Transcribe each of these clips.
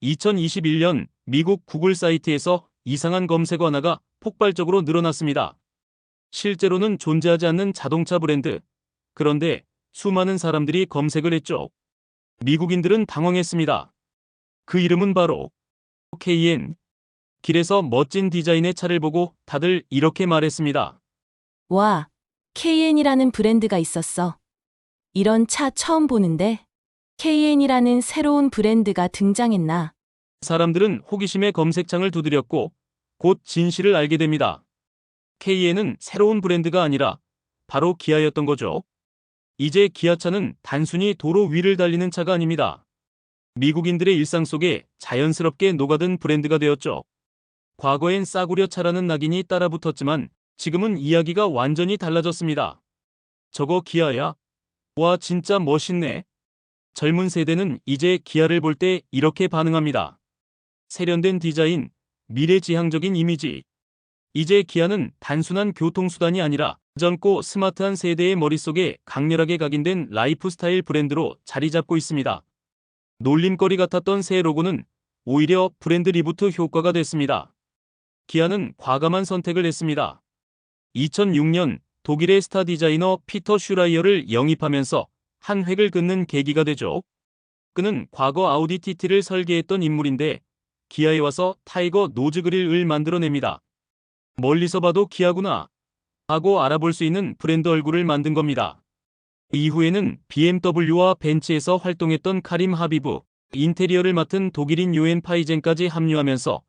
2021년 미국 구글 사이트에서 이상한 검색 완화가 폭발적으로 늘어났습니다. 실제로는 존재하지 않는 자동차 브랜드. 그런데 수많은 사람들이 검색을 했죠. 미국인들은 당황했습니다. 그 이름은 바로 KN. 길에서 멋진 디자인의 차를 보고 다들 이렇게 말했습니다. 와, KN이라는 브랜드가 있었어. 이런 차 처음 보는데 KN이라는 새로운 브랜드가 등장했나? 사람들은 호기심에 검색창을 두드렸고 곧 진실을 알게 됩니다. KN은 새로운 브랜드가 아니라 바로 기아였던 거죠. 이제 기아차는 단순히 도로 위를 달리는 차가 아닙니다. 미국인들의 일상 속에 자연스럽게 녹아든 브랜드가 되었죠. 과거엔 싸구려 차라는 낙인이 따라붙었지만 지금은 이야기가 완전히 달라졌습니다. 저거 기아야? 와, 진짜 멋있네. 젊은 세대는 이제 기아를 볼 때 이렇게 반응합니다. 세련된 디자인, 미래지향적인 이미지. 이제 기아는 단순한 교통수단이 아니라 젊고 스마트한 세대의 머릿속에 강렬하게 각인된 라이프스타일 브랜드로 자리 잡고 있습니다. 놀림거리 같았던 새 로고는 오히려 브랜드 리부트 효과가 됐습니다. 기아는 과감한 선택을 했습니다. 2006년 독일의 스타 디자이너 피터 슈라이어를 영입하면서 한 획을 긋는 계기가 되죠. 그는 과거 아우디 TT를 설계했던 인물인데 기아에 와서 타이거 노즈 그릴을 만들어냅니다. 멀리서 봐도 기아구나 하고 알아볼 수 있는 브랜드 얼굴을 만든 겁니다. 이후에는 BMW와 벤츠에서 활동했던 카림 하비브, 인테리어를 맡은 독일인 요엔 파이젠까지 합류하면서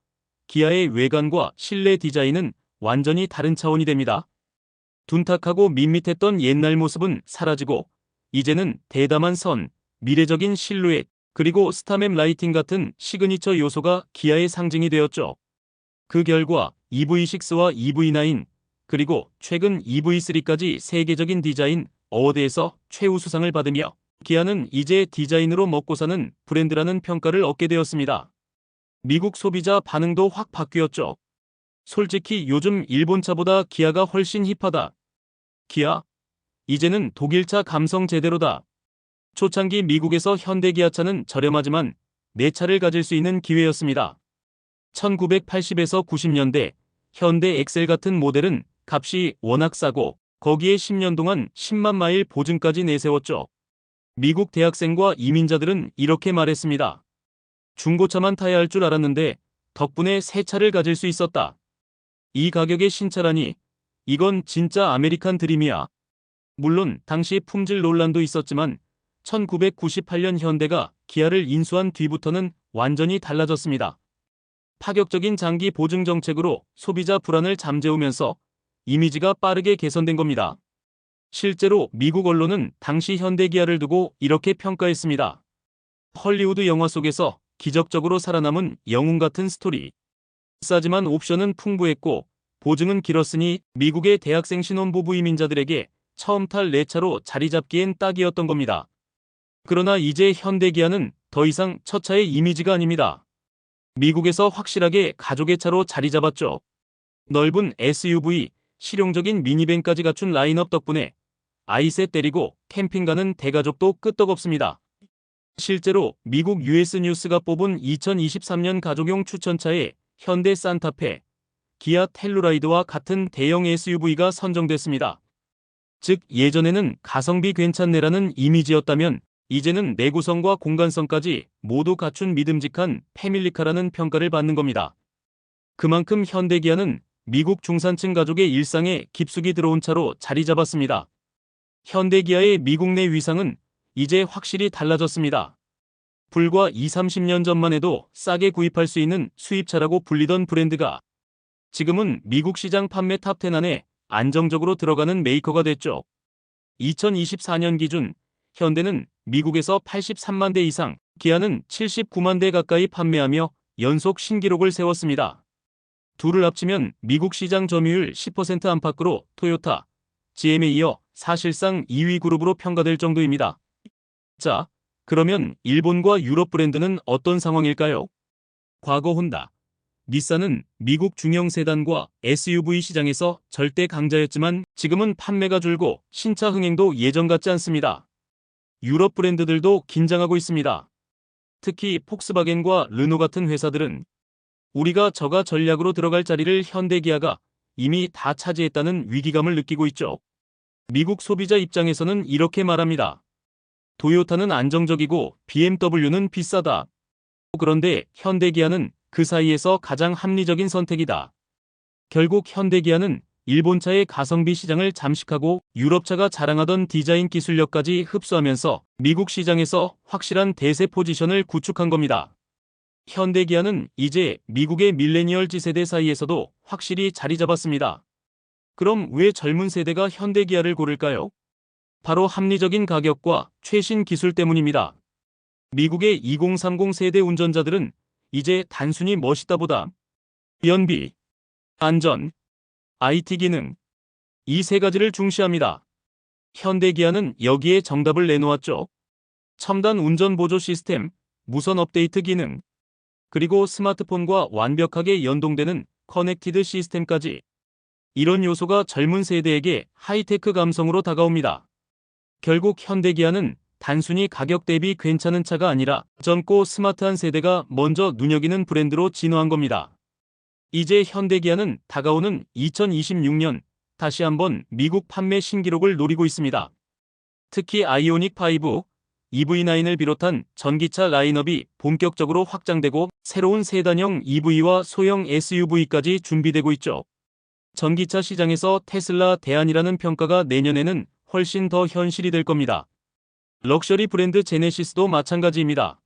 기아의 외관과 실내 디자인은 완전히 다른 차원이 됩니다. 둔탁하고 밋밋했던 옛날 모습은 사라지고 이제는 대담한 선, 미래적인 실루엣, 그리고 스타맵 라이팅 같은 시그니처 요소가 기아의 상징이 되었죠. 그 결과 EV6와 EV9, 그리고 최근 EV3까지 세계적인 디자인 어워드에서 최우수상을 받으며 기아는 이제 디자인으로 먹고 사는 브랜드라는 평가를 얻게 되었습니다. 미국 소비자 반응도 확 바뀌었죠. 솔직히 요즘 일본차보다 기아가 훨씬 힙하다. 기아? 이제는 독일차 감성 제대로다. 초창기 미국에서 현대기아차는 저렴하지만 내 차를 가질 수 있는 기회였습니다. 1980에서 90년대 현대 엑셀 같은 모델은 값이 워낙 싸고 거기에 10년 동안 10만 마일 보증까지 내세웠죠. 미국 대학생과 이민자들은 이렇게 말했습니다. 중고차만 타야 할 줄 알았는데 덕분에 새 차를 가질 수 있었다. 이 가격의 신차라니 이건 진짜 아메리칸 드림이야. 물론 당시 품질 논란도 있었지만 1998년 현대가 기아를 인수한 뒤부터는 완전히 달라졌습니다. 파격적인 장기 보증 정책으로 소비자 불안을 잠재우면서 이미지가 빠르게 개선된 겁니다. 실제로 미국 언론은 당시 현대 기아를 두고 이렇게 평가했습니다. 헐리우드 영화 속에서 기적적으로 살아남은 영웅 같은 스토리. 싸지만 옵션은 풍부했고 보증은 길었으니 미국의 대학생 신혼부부 이민자들에게 처음 탈 내 차로 자리 잡기엔 딱이었던 겁니다. 그러나 이제 현대기아는 더 이상 첫 차의 이미지가 아닙니다. 미국에서 확실하게 가족의 차로 자리 잡았죠. 넓은 SUV, 실용적인 미니밴까지 갖춘 라인업 덕분에 아이셋 때리고 캠핑 가는 대가족도 끄떡없습니다. 실제로 미국 US 뉴스가 뽑은 2023년 가족용 추천차에 현대 산타페, 기아 텔루라이드와 같은 대형 SUV가 선정됐습니다. 즉 예전에는 가성비 괜찮네라는 이미지였다면 이제는 내구성과 공간성까지 모두 갖춘 믿음직한 패밀리카라는 평가를 받는 겁니다. 그만큼 현대기아는 미국 중산층 가족의 일상에 깊숙이 들어온 차로 자리 잡았습니다. 현대기아의 미국 내 위상은 이제 확실히 달라졌습니다. 불과 20-30년 전만 해도 싸게 구입할 수 있는 수입차라고 불리던 브랜드가 지금은 미국 시장 판매 탑10 안에 안정적으로 들어가는 메이커가 됐죠. 2024년 기준 현대는 미국에서 83만 대 이상, 기아는 79만 대 가까이 판매하며 연속 신기록을 세웠습니다. 둘을 합치면 미국 시장 점유율 10% 안팎으로 토요타, GM에 이어 사실상 2위 그룹으로 평가될 정도입니다. 자, 그러면 일본과 유럽 브랜드는 어떤 상황일까요? 과거 혼다, 닛산은 미국 중형 세단과 SUV 시장에서 절대 강자였지만 지금은 판매가 줄고 신차 흥행도 예전 같지 않습니다. 유럽 브랜드들도 긴장하고 있습니다. 특히 폭스바겐과 르노 같은 회사들은 우리가 저가 전략으로 들어갈 자리를 현대기아가 이미 다 차지했다는 위기감을 느끼고 있죠. 미국 소비자 입장에서는 이렇게 말합니다. 토요타는 안정적이고 BMW는 비싸다. 그런데 현대기아는 그 사이에서 가장 합리적인 선택이다. 결국 현대기아는 일본차의 가성비 시장을 잠식하고 유럽차가 자랑하던 디자인 기술력까지 흡수하면서 미국 시장에서 확실한 대세 포지션을 구축한 겁니다. 현대기아는 이제 미국의 밀레니얼 Z세대 사이에서도 확실히 자리 잡았습니다. 그럼 왜 젊은 세대가 현대기아를 고를까요? 바로 합리적인 가격과 최신 기술 때문입니다. 미국의 2030 세대 운전자들은 이제 단순히 멋있다보다 연비, 안전, IT 기능, 이 세 가지를 중시합니다. 현대기아는 여기에 정답을 내놓았죠. 첨단 운전 보조 시스템, 무선 업데이트 기능, 그리고 스마트폰과 완벽하게 연동되는 커넥티드 시스템까지. 이런 요소가 젊은 세대에게 하이테크 감성으로 다가옵니다. 결국 현대기아는 단순히 가격 대비 괜찮은 차가 아니라 젊고 스마트한 세대가 먼저 눈여기는 브랜드로 진화한 겁니다. 이제 현대기아는 다가오는 2026년 다시 한번 미국 판매 신기록을 노리고 있습니다. 특히 아이오닉 5, EV9을 비롯한 전기차 라인업이 본격적으로 확장되고 새로운 세단형 EV와 소형 SUV까지 준비되고 있죠. 전기차 시장에서 테슬라 대안이라는 평가가 내년에는 훨씬 더 현실이 될 겁니다. 럭셔리 브랜드 제네시스도 마찬가지입니다.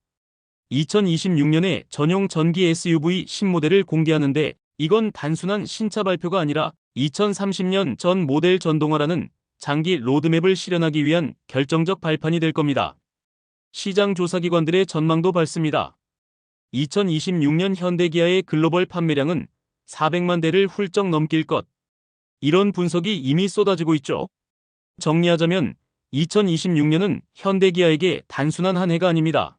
2026년에 전용 전기 SUV 신모델을 공개하는데 이건 단순한 신차 발표가 아니라 2030년 전 모델 전동화라는 장기 로드맵을 실현하기 위한 결정적 발판이 될 겁니다. 시장 조사기관들의 전망도 밝습니다. 2026년 현대기아의 글로벌 판매량은 400만 대를 훌쩍 넘길 것. 이런 분석이 이미 쏟아지고 있죠. 정리하자면 2026년은 현대기아에게 단순한 한 해가 아닙니다.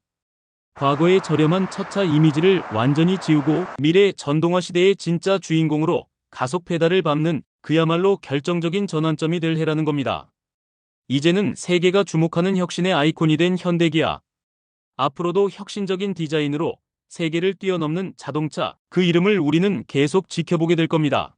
과거의 저렴한 첫차 이미지를 완전히 지우고 미래 전동화 시대의 진짜 주인공으로 가속 페달을 밟는 그야말로 결정적인 전환점이 될 해라는 겁니다. 이제는 세계가 주목하는 혁신의 아이콘이 된 현대기아. 앞으로도 혁신적인 디자인으로 세계를 뛰어넘는 자동차, 그 이름을 우리는 계속 지켜보게 될 겁니다.